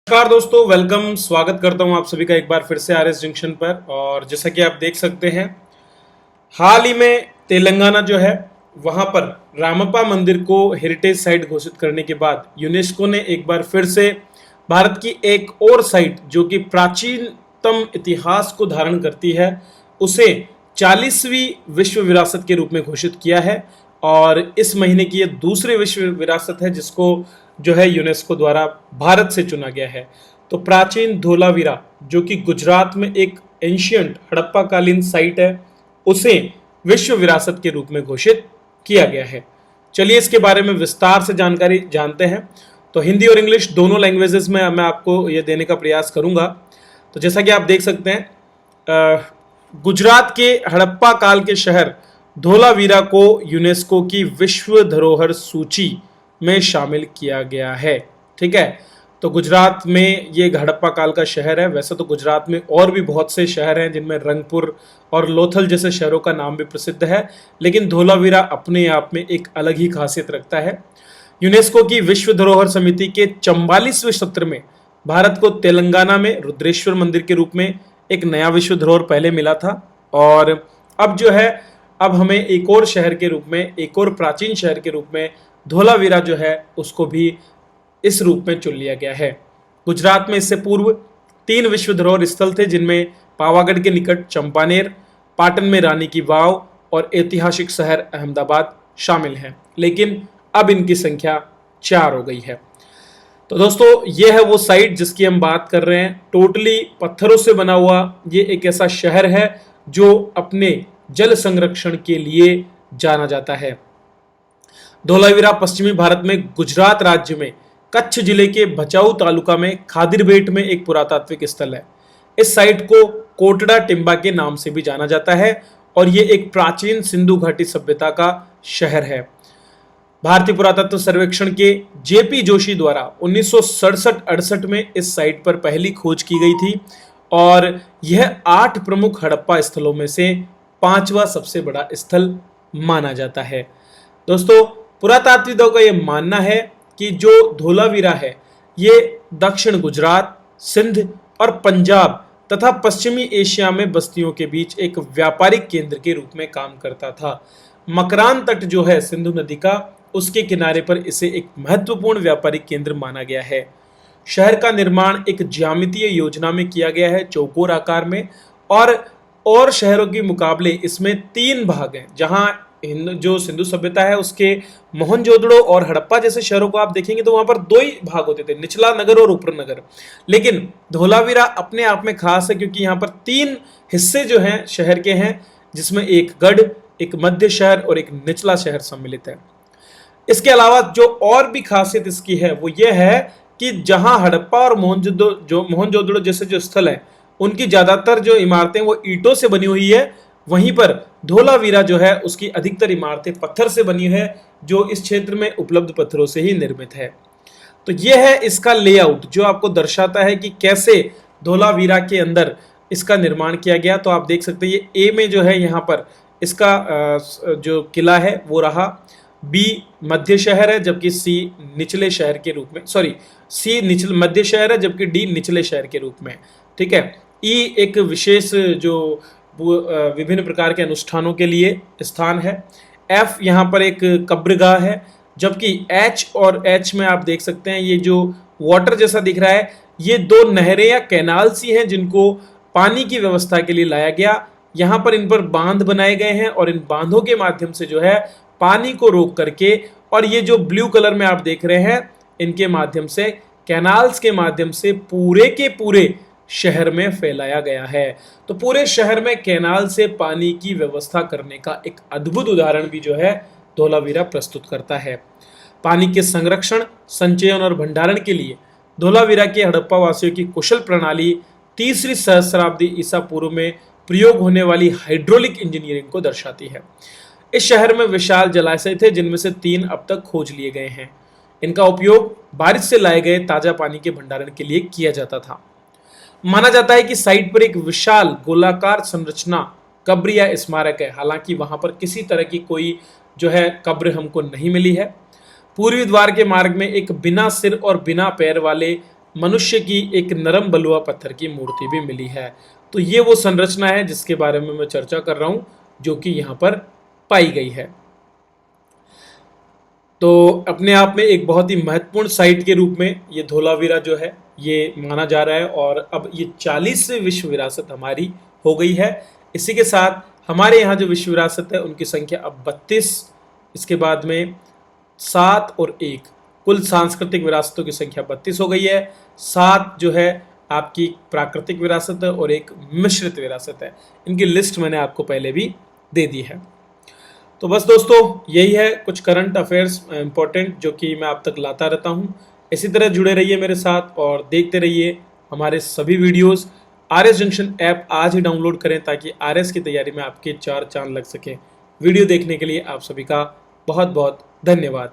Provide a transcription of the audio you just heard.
नमस्कार दोस्तों, वेलकम। स्वागत करता हूं आप सभी का एक बार फिर से आरएस जंक्शन पर। और जैसा कि आप देख सकते हैं, हाल ही में तेलंगाना जो है वहां पर रामप्पा मंदिर को हेरिटेज साइट घोषित करने के बाद यूनेस्को ने एक बार फिर से भारत की एक और साइट जो कि प्राचीनतम इतिहास को धारण करती है उसे 40वीं विश्व विरासत के रूप में घोषित किया है। और इस महीने की ये दूसरी विश्व विरासत है जिसको जो है यूनेस्को द्वारा भारत से चुना गया है। तो प्राचीन धोलावीरा जो कि गुजरात में एक एंशियंट हड़प्पा कालीन साइट है, उसे विश्व विरासत के रूप में घोषित किया गया है। चलिए इसके बारे में विस्तार से जानकारी जानते हैं। तो हिंदी और इंग्लिश दोनों लैंग्वेजेस में मैं आपको ये देने का प्रयास करूंगा। तो जैसा कि आप देख सकते हैं, गुजरात के हड़प्पा काल के शहर धोलावीरा को यूनेस्को की विश्व धरोहर सूची में शामिल किया गया है। ठीक है, तो गुजरात में ये हड़प्पा काल का शहर है। वैसे तो गुजरात में और भी बहुत से शहर हैं जिनमें रंगपुर और लोथल जैसे शहरों का नाम भी प्रसिद्ध है, लेकिन धोलावीरा अपने आप में एक अलग ही खासियत रखता है। यूनेस्को की विश्व धरोहर समिति के 44वें सत्र में भारत को तेलंगाना में रुद्रेश्वर मंदिर के रूप में एक नया विश्व धरोहर पहले मिला था। और अब जो है, अब हमें एक और शहर के रूप में, एक और प्राचीन शहर के रूप में धोलावीरा जो है उसको भी इस रूप में चुन लिया गया है। गुजरात में इससे पूर्व 3 विश्व धरोहर स्थल थे जिनमें पावागढ़ के निकट चंपानेर, पाटन में रानी की वाव और ऐतिहासिक शहर अहमदाबाद शामिल हैं, लेकिन अब इनकी संख्या 4 हो गई है। तो दोस्तों, ये है वो साइट जिसकी हम बात कर रहे हैं। टोटली पत्थरों से बना हुआ ये एक ऐसा शहर है जो अपने जल संरक्षण के लिए जाना जाता है। धोलावीरा पश्चिमी भारत में गुजरात राज्य में कच्छ जिले के भचाऊ तालुका में खादिरबेट में एक पुरातात्विक स्थल है। इस साइट को कोटड़ा टिम्बा के नाम से भी जाना जाता है और ये एक प्राचीन सिंधु घाटी सभ्यता का शहर है। भारतीय पुरातत्व सर्वेक्षण के जेपी जोशी द्वारा 1967-68 में इस साइट पर पहली खोज की गई थी और यह 8 प्रमुख हड़प्पा स्थलों में से 5वां सबसे बड़ा स्थल माना जाता है। दोस्तों, पुरातात्विकों का यह मानना है कि जो धोलावीरा है ये दक्षिण गुजरात, सिंध और पंजाब तथा पश्चिमी एशिया में बस्तियों के बीच एक व्यापारिक केंद्र के रूप में काम करता था। मकरान तट जो है सिंधु नदी का, उसके किनारे पर इसे एक महत्वपूर्ण व्यापारिक केंद्र माना गया है। शहर का निर्माण एक ज्यामितीय योजना में किया गया है, चौकोर आकार में, और शहरों के मुकाबले इसमें 3 भाग हैं। जहां जो सिंधु सभ्यता है उसके मोहनजोदड़ो और हड़प्पा जैसे शहरों को आप देखेंगे तो वहां पर 2 ही भाग होते थे, निचला नगर और ऊपर नगर। लेकिन धोलावीरा अपने आप में खास है क्योंकि यहाँ पर 3 हिस्से जो हैं शहर के हैं, जिसमें एक गढ़, एक मध्य शहर और एक निचला शहर सम्मिलित है। इसके अलावा जो और भी खासियत इसकी है वो ये है कि जहां हड़प्पा और मोहनजोदड़ो जैसे जो स्थल है उनकी ज्यादातर जो इमारतें वो ईंटों से बनी हुई है, वहीं पर धोलावीरा जो है उसकी अधिकतर इमारतें पत्थर से बनी है जो इस क्षेत्र में उपलब्ध पत्थरों से ही निर्मित है। तो यह है इसका लेआउट जो आपको दर्शाता है कि कैसे धोलावीरा के अंदर इसका निर्माण किया गया। तो आप देख सकते हैं ये ए में जो है यहाँ पर इसका जो किला है वो रहा, बी मध्य शहर है जबकि सी निचले शहर के रूप में, सी मध्य शहर है जबकि डी निचले शहर के रूप में। ठीक है, ई एक विशेष जो विभिन्न प्रकार के अनुष्ठानों के लिए स्थान है, एफ यहाँ पर एक कब्रगाह है, जबकि एच और एच में आप देख सकते हैं ये जो वाटर जैसा दिख रहा है ये 2 नहरें या कैनाल सी हैं जिनको पानी की व्यवस्था के लिए लाया गया। यहाँ पर इन पर बांध बनाए गए हैं और इन बांधों के माध्यम से जो है पानी को रोक करके, और ये जो ब्लू कलर में आप देख रहे हैं इनके माध्यम से, कैनाल्स के माध्यम से पूरे के पूरे शहर में फैलाया गया है। तो पूरे शहर में कैनाल से पानी की व्यवस्था करने का एक अद्भुत उदाहरण भी जो है धोलावीरा प्रस्तुत करता है। पानी के संरक्षण, संचयन और भंडारण के लिए धोलावीरा के हड़प्पा वासियों की कुशल प्रणाली 3वीं सहस्राब्दी ईसा पूर्व में प्रयोग होने वाली हाइड्रोलिक इंजीनियरिंग को दर्शाती है। इस शहर में विशाल जलाशय थे जिनमें से 3 अब तक खोज लिए गए हैं। इनका उपयोग बारिश से लाए गए ताजा पानी के भंडारण के लिए किया जाता था। माना जाता है कि साइट पर एक विशाल गोलाकार संरचना कब्र या स्मारक है। हालांकि वहां पर किसी तरह की कोई जो है कब्र हमको नहीं मिली है। पूर्वी द्वार के मार्ग में एक बिना सिर और बिना पैर वाले मनुष्य की एक नरम बलुआ पत्थर की मूर्ति भी मिली है। तो ये वो संरचना है जिसके बारे में मैं चर्चा कर रहा हूँ, जो कि यहाँ पर पाई गई है। तो अपने आप में एक बहुत ही महत्वपूर्ण साइट के रूप में ये धोलावीरा जो है ये माना जा रहा है, और अब ये 40वीं विश्व विरासत हमारी हो गई है। इसी के साथ हमारे यहाँ जो विश्व विरासत है उनकी संख्या अब 32, इसके बाद में 7 और 1, कुल सांस्कृतिक विरासतों की संख्या 32 हो गई है। 7 जो है आपकी प्राकृतिक विरासत है और एक मिश्रित विरासत है। इनकी लिस्ट मैंने आपको पहले भी दे दी है। तो बस दोस्तों, यही है कुछ करंट अफेयर्स इंपॉर्टेंट जो कि मैं आप तक लाता रहता हूँ। इसी तरह जुड़े रहिए मेरे साथ और देखते रहिए हमारे सभी वीडियोस। आरएस जंक्शन ऐप आज ही डाउनलोड करें ताकि आरएस की तैयारी में आपके 4 चांद लग सके। वीडियो देखने के लिए आप सभी का बहुत बहुत धन्यवाद।